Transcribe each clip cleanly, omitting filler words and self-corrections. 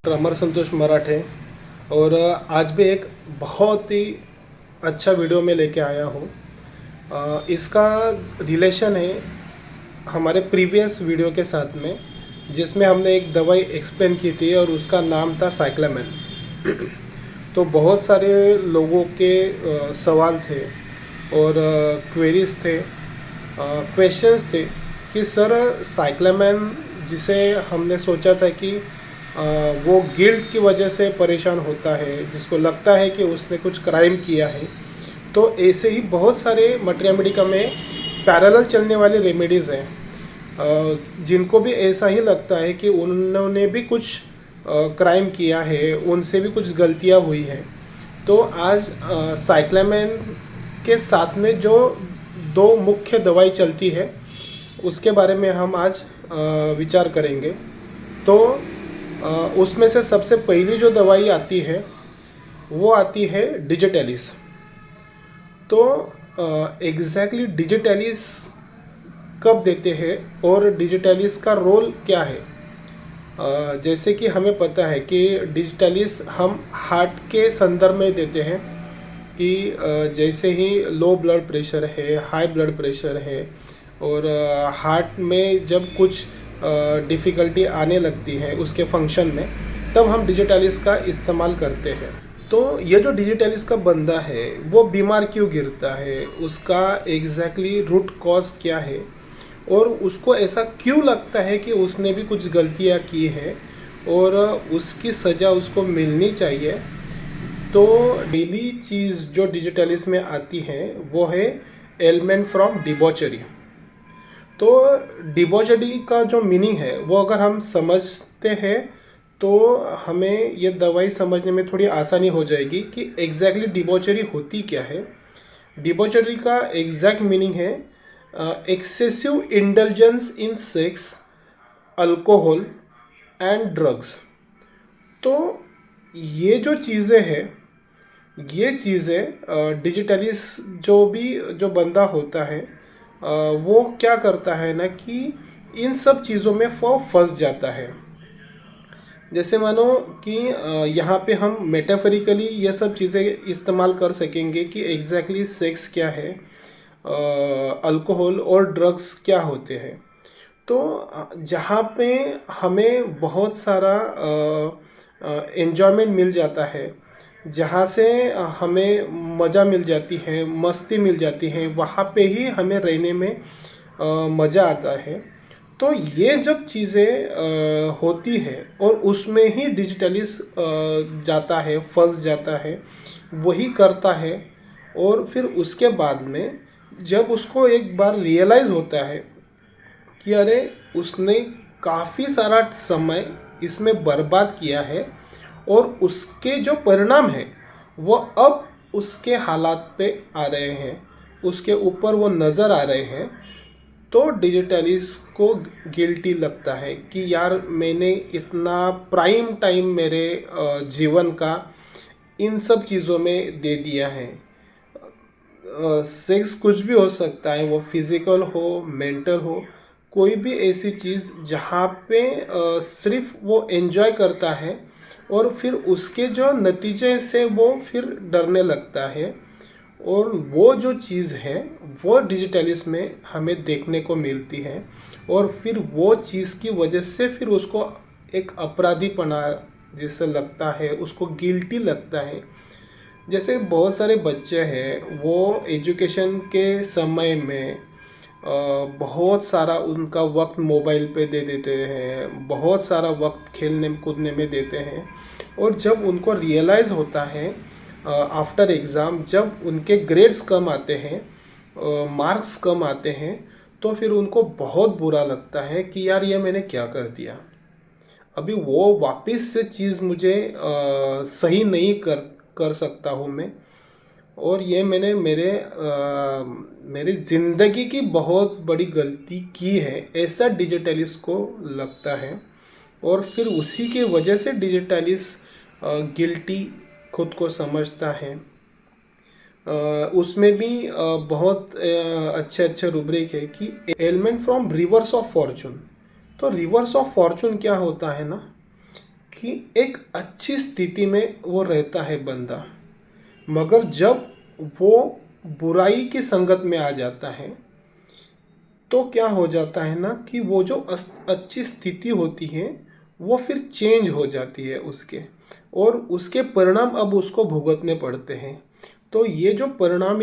अमर संतोष मराठे। और आज भी एक बहुत ही अच्छा वीडियो में लेके आया हूँ। इसका रिलेशन है हमारे प्रीवियस वीडियो के साथ में, जिसमें हमने एक दवाई एक्सप्लेन की थी और उसका नाम था साइक्लामेन। तो बहुत सारे लोगों के सवाल थे और क्वेरीज थे, क्वेश्चंस थे कि सर साइक्लामेन, जिसे हमने सोचा था कि वो गिल्ट की वजह से परेशान होता है, जिसको लगता है कि उसने कुछ क्राइम किया है, तो ऐसे ही बहुत सारे मटेरिया मेडिका में पैरेलल चलने वाली रेमेडीज़ हैं जिनको भी ऐसा ही लगता है कि उन्होंने भी कुछ क्राइम किया है, उनसे भी कुछ गलतियां हुई हैं। तो आज साइक्लामेन के साथ में जो दो मुख्य दवाई चलती है उसके बारे में हम आज विचार करेंगे। तो उसमें से सबसे पहली जो दवाई आती है वो आती है डिजिटेलिस। तो एग्जैक्टली डिजिटेलिस कब देते हैं और डिजिटेलिस का रोल क्या है? जैसे कि हमें पता है कि डिजिटेलिस हम हार्ट के संदर्भ में देते हैं कि जैसे ही लो ब्लड प्रेशर है, हाई ब्लड प्रेशर है और हार्ट में जब कुछ डिफ़िकल्टी आने लगती है उसके फंक्शन में, तब हम डिजिटेलिस का इस्तेमाल करते हैं। तो ये जो डिजिटेलिस का बंदा है वो बीमार क्यों गिरता है, उसका एग्जैक्टली रूट कॉज क्या है और उसको ऐसा क्यों लगता है कि उसने भी कुछ गलतियां की हैं और उसकी सज़ा उसको मिलनी चाहिए। तो डेली चीज़ जो डिजिटेलिस में आती है वो है एलिमेंट फ्रॉम डिबॉचरी। तो डिबॉचरी का जो मीनिंग है वो अगर हम समझते हैं तो हमें ये दवाई समझने में थोड़ी आसानी हो जाएगी कि एग्जैक्टली डिबॉचरी होती क्या है। डिबॉचरी का एग्जैक्ट मीनिंग है excessive indulgence in sex, alcohol and drugs. तो ये जो चीज़ें हैं, ये चीज़ें डिजिटलिस जो बंदा होता है वो क्या करता है ना कि इन सब चीज़ों में वो फंस जाता है। जैसे मानो कि यहाँ पे हम मेटाफरिकली ये सब चीज़ें इस्तेमाल कर सकेंगे कि एग्जैक्टली सेक्स क्या है, अल्कोहल और ड्रग्स क्या होते हैं। तो जहाँ पे हमें बहुत सारा एन्जॉयमेंट मिल जाता है, जहाँ से हमें मज़ा मिल जाती है, मस्ती मिल जाती है, वहाँ पे ही हमें रहने में मज़ा आता है। तो ये जब चीज़ें होती है और उसमें ही डिजिटलिस जाता है, फंस जाता है, वही करता है। और फिर उसके बाद में जब उसको एक बार रियलाइज़ होता है कि अरे उसने काफ़ी सारा समय इसमें बर्बाद किया है और उसके जो परिणाम है वो अब उसके हालात पे आ रहे हैं, उसके ऊपर वो नज़र आ रहे हैं, तो डिजिटलिस को गिल्टी लगता है कि यार मैंने इतना प्राइम टाइम मेरे जीवन का इन सब चीज़ों में दे दिया है। सेक्स कुछ भी हो सकता है, वो फिज़िकल हो, मेंटल हो, कोई भी ऐसी चीज़ जहाँ पे सिर्फ वो एंजॉय करता है और फिर उसके जो नतीजे से वो फिर डरने लगता है। और वो जो चीज़ है वो डिजिटलिस में हमें देखने को मिलती है और फिर वो चीज़ की वजह से फिर उसको एक अपराधीपना जैसे लगता है, उसको गिल्टी लगता है। जैसे बहुत सारे बच्चे हैं वो एजुकेशन के समय में बहुत सारा उनका वक्त मोबाइल पे दे देते हैं, बहुत सारा वक्त खेलने कूदने में देते हैं। और जब उनको रियलाइज़ होता है आफ्टर एग्ज़ाम, जब उनके ग्रेड्स कम आते हैं, मार्क्स कम आते हैं, तो फिर उनको बहुत बुरा लगता है कि यार ये मैंने क्या कर दिया। अभी वो वापस से चीज़ मुझे सही नहीं कर कर सकता हूँ मैं, और ये मैंने मेरी ज़िंदगी की बहुत बड़ी गलती की है, ऐसा डिजिटलिस्ट को लगता है। और फिर उसी के वजह से डिजिटलिस्ट गिल्टी खुद को समझता है। उसमें भी बहुत अच्छे अच्छे रूब्रिक है कि element from reverse of Fortune. तो रिवर्स ऑफ फॉर्चून क्या होता है ना कि एक अच्छी स्थिति में वो रहता है बंदा, मगर जब वो बुराई की संगत में आ जाता है तो क्या हो जाता है ना कि वो जो अच्छी स्थिति होती है वो फिर चेंज हो जाती है उसके, और उसके परिणाम अब उसको भुगतने पड़ते हैं। तो ये जो परिणाम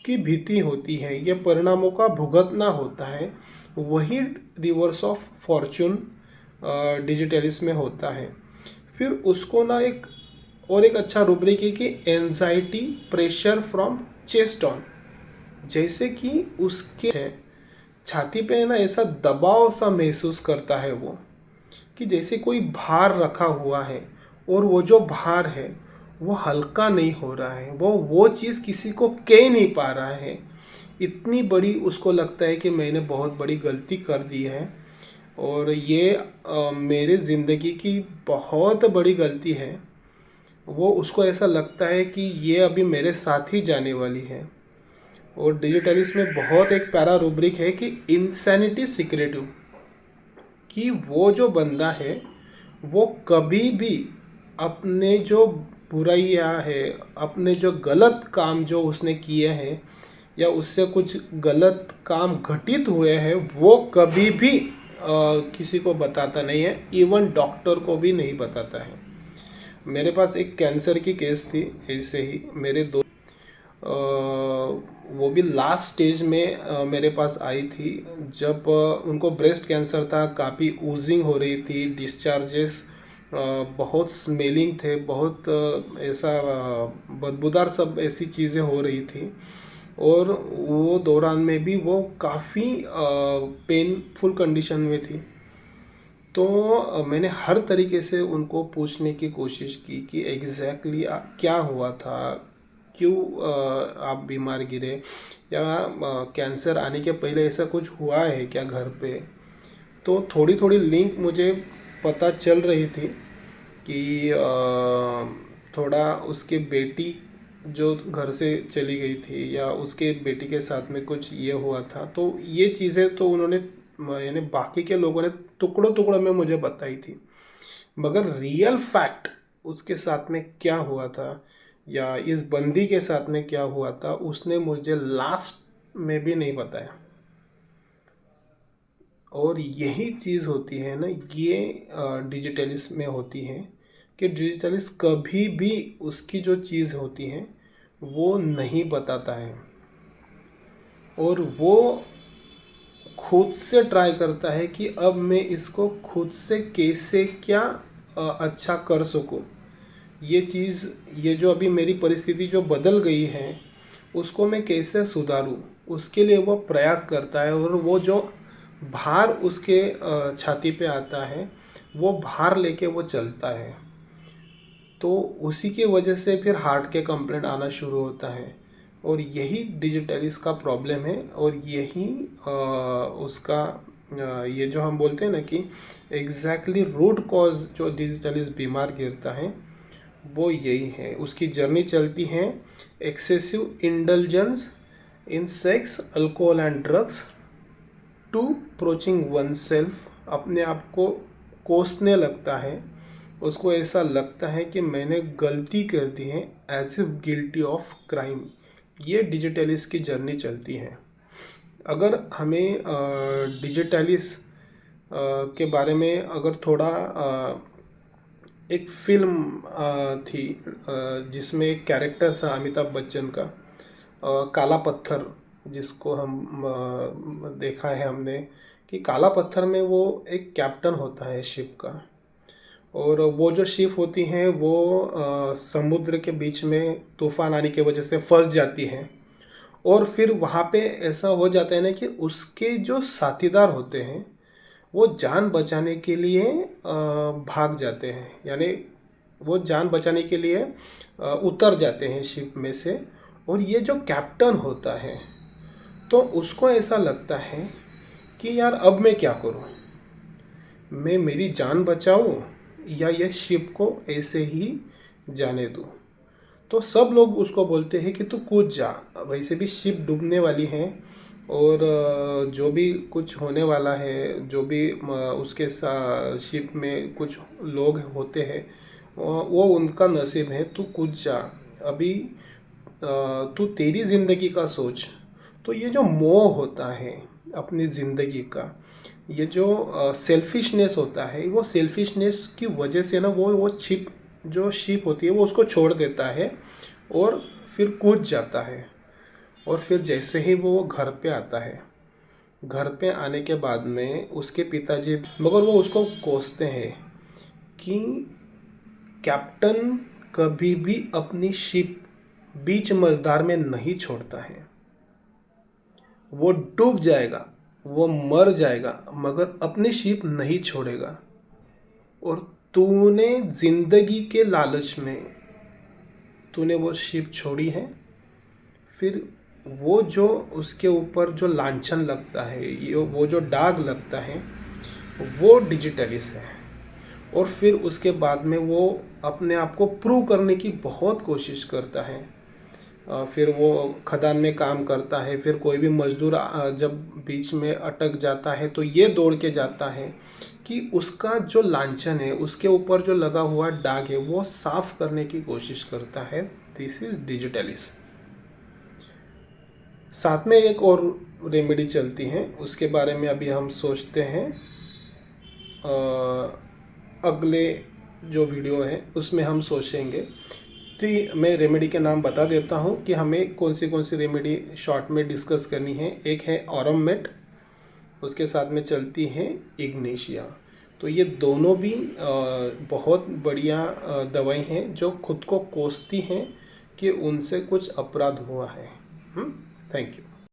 की भीति होती है, ये परिणामों का भुगतना होता है, वही रिवर्स ऑफ फॉर्चून डिजिटलिस्ट में होता है। फिर उसको ना एक अच्छा रूब्रिक है कि anxiety pressure from chest on, जैसे कि उसके छाती पे ना ऐसा दबाव सा महसूस करता है वो, कि जैसे कोई भार रखा हुआ है और वो जो भार है वो हल्का नहीं हो रहा है, वो चीज़ किसी को कह नहीं पा रहा है। इतनी बड़ी उसको लगता है कि मैंने बहुत बड़ी गलती कर दी है और ये मेरे ज़िंदगी की बहुत बड़ी गलती है। वो उसको ऐसा लगता है कि ये अभी मेरे साथ ही जाने वाली है। और डिजिटलिस्ट में बहुत एक प्यारा रूब्रिक है कि इंसैनिटी सिक्रेटिव, कि वो जो बंदा है वो कभी भी अपने जो बुराइयां है, अपने जो गलत काम जो उसने किए हैं या उससे कुछ गलत काम घटित हुए हैं, वो कभी भी किसी को बताता नहीं है, इवन डॉक्टर को भी नहीं बताता है। मेरे पास एक कैंसर की केस थी, ऐसे ही मेरे दो वो भी लास्ट स्टेज में मेरे पास आई थी, जब उनको ब्रेस्ट कैंसर था, काफ़ी ऊजिंग हो रही थी, डिस्चार्जेस बहुत स्मेलिंग थे, बहुत ऐसा बदबूदार सब ऐसी चीज़ें हो रही थी। और वो दौरान में भी वो काफ़ी पेनफुल कंडीशन में थी। तो मैंने हर तरीके से उनको पूछने की कोशिश की कि एग्जैक्टली क्या हुआ था, क्यों आप बीमार गिरे, या कैंसर आने के पहले ऐसा कुछ हुआ है क्या घर पे। तो थोड़ी थोड़ी लिंक मुझे पता चल रही थी कि थोड़ा उसके बेटी जो घर से चली गई थी या उसके बेटी के साथ में कुछ ये हुआ था। तो ये चीज़ें तो उन्होंने यानी बाकी के लोगों ने टुकड़ों टुकड़ों में मुझे बताई थी, मगर रियल फैक्ट उसके साथ में क्या हुआ था या इस बंदी के साथ में क्या हुआ था उसने मुझे लास्ट में भी नहीं बताया। और यही चीज़ होती है ना, ये डिजिटलिस्ट में होती है कि डिजिटलिस्ट कभी भी उसकी जो चीज़ होती है वो नहीं बताता है, और वो खुद से ट्राई करता है कि अब मैं इसको खुद से कैसे क्या अच्छा कर सकूं। ये चीज़, ये जो अभी मेरी परिस्थिति जो बदल गई है उसको मैं कैसे सुधारूं, उसके लिए वो प्रयास करता है। और वो जो भार उसके छाती पे आता है वो भार लेके वो चलता है। तो उसी की वजह से फिर हार्ट के कंप्लेंट आना शुरू होता है, और यही डिजिटलिस्ट का प्रॉब्लम है। और यही उसका ये जो हम बोलते हैं ना कि एग्जैक्टली रूट कॉज जो डिजिटलिस्ट बीमार गिरता है वो यही है। उसकी जर्नी चलती है excessive indulgence in sex, alcohol and drugs to approaching oneself. अपने आप को कोसने लगता है, उसको ऐसा लगता है कि मैंने गलती कर दी है, as if guilty of crime. ये डिजिटलिस्ट की जर्नी चलती है। अगर हमें डिजिटलिस्ट के बारे में अगर थोड़ा एक फिल्म थी जिसमें एक कैरेक्टर था अमिताभ बच्चन का, काला पत्थर, जिसको हम देखा है हमने कि काला पत्थर में वो एक कैप्टन होता है शिप का, और वो जो शिप होती हैं वो समुद्र के बीच में तूफान आने की वजह से फंस जाती हैं। और फिर वहाँ पे ऐसा हो जाता है ना कि उसके जो साथीदार होते हैं वो जान बचाने के लिए भाग जाते हैं, यानी वो जान बचाने के लिए उतर जाते हैं शिप में से। और ये जो कैप्टन होता है तो उसको ऐसा लगता है कि यार अब मैं क्या करूं, मैं मेरी जान बचाऊं या ये शिप को ऐसे ही जाने दूं। तो सब लोग उसको बोलते हैं कि तू कूद जा, वैसे भी शिप डूबने वाली है, और जो भी कुछ होने वाला है, जो भी उसके शिप में कुछ लोग होते हैं, वो उनका नसीब है। तू कूद जा अभी, तू तेरी ज़िंदगी का सोच। तो ये जो मोह होता है अपनी ज़िंदगी का, ये जो सेल्फिशनेस होता है, वो सेल्फिशनेस की वजह से ना वो शिप होती है वो उसको छोड़ देता है और फिर कूद जाता है। और फिर जैसे ही वो घर पे आता है, घर पे आने के बाद में उसके पिताजी, मगर वो उसको कोसते हैं कि कैप्टन कभी भी अपनी शिप बीच मझधार में नहीं छोड़ता है। वो डूब जाएगा, वो मर जाएगा, मगर अपनी शिप नहीं छोड़ेगा। और तूने जिंदगी के लालच में तूने वो शिप छोड़ी है। फिर वो जो उसके ऊपर जो लांछन लगता है, ये वो जो दाग लगता है, वो डिजिटलिस है। और फिर उसके बाद में वो अपने आप को प्रूव करने की बहुत कोशिश करता है। फिर वो खदान में काम करता है। फिर कोई भी मजदूर जब बीच में अटक जाता है तो ये दौड़ के जाता है कि उसका जो लांछन है, उसके ऊपर जो लगा हुआ दाग है, वो साफ करने की कोशिश करता है। This is digitalis. साथ में एक और रेमेडी चलती है, उसके बारे में अभी हम सोचते हैं। अगले जो वीडियो है उसमें हम सोचेंगे। तो मैं रेमेडी के नाम बता देता हूँ कि हमें कौन सी रेमेडी शॉर्ट में डिस्कस करनी है। एक है ऑरममेट, उसके साथ में चलती है इग्नेशिया। तो ये दोनों भी बहुत बढ़िया दवाई हैं जो खुद को कोसती हैं कि उनसे कुछ अपराध हुआ है। Thank you.